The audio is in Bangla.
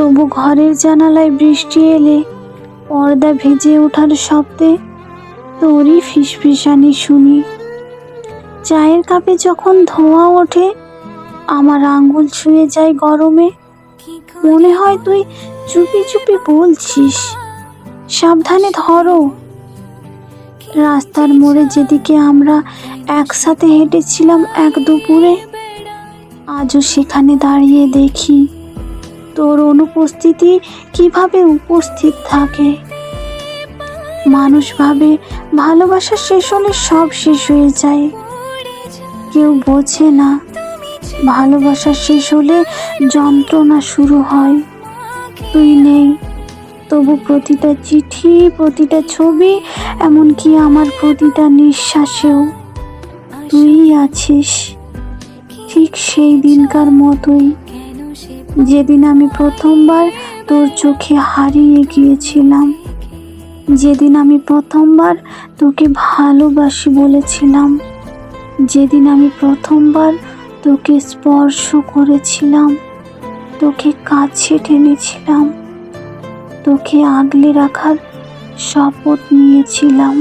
তবু ঘরের জানালায় বৃষ্টি এলে পর্দা ভেজে ওঠার শব্দে তোরই ফিসফিসানি শুনি। চায়ের কাপে যখন ধোঁয়া ওঠে, আমার আঙ্গুল ছুঁয়ে যায় গরমে। মনে হয় তুই চুপি চুপি বলছিস, সাবধানে ধরো। রাস্তার মোড়ে যেদিকে আমরা একসাথে হেঁটেছিলাম এক দুপুরে, আজও সেখানে দাঁড়িয়ে দেখি তোর অনুপস্থিতি কিভাবে উপস্থিত থাকে। মানুষ ভাবে ভালোবাসা শেষ হলে সব শেষ হয়ে যায়। কেউ বোঝে না ভালোবাসা শেষ হলে যন্ত্রণা শুরু হয়। তুই নেই, তবু প্রতিটা চিঠি, প্রতিটা ছবি, এমনকি আমার প্রতিটা নিঃশ্বাসেও তুই আছিস। ঠিক সেই দিনকার মতোই, যেদিন আমি প্রথমবার তোর চোখে হারিয়ে গিয়েছিলাম, যেদিন আমি প্রথমবার তোকে ভালোবাসি বলেছিলাম, যেদিন আমি প্রথমবার তোকে স্পর্শ করেছিলাম, তোকে কাছে টেনেছিলাম, তোকে আগলে রাখার শপথ নিয়েছিলাম।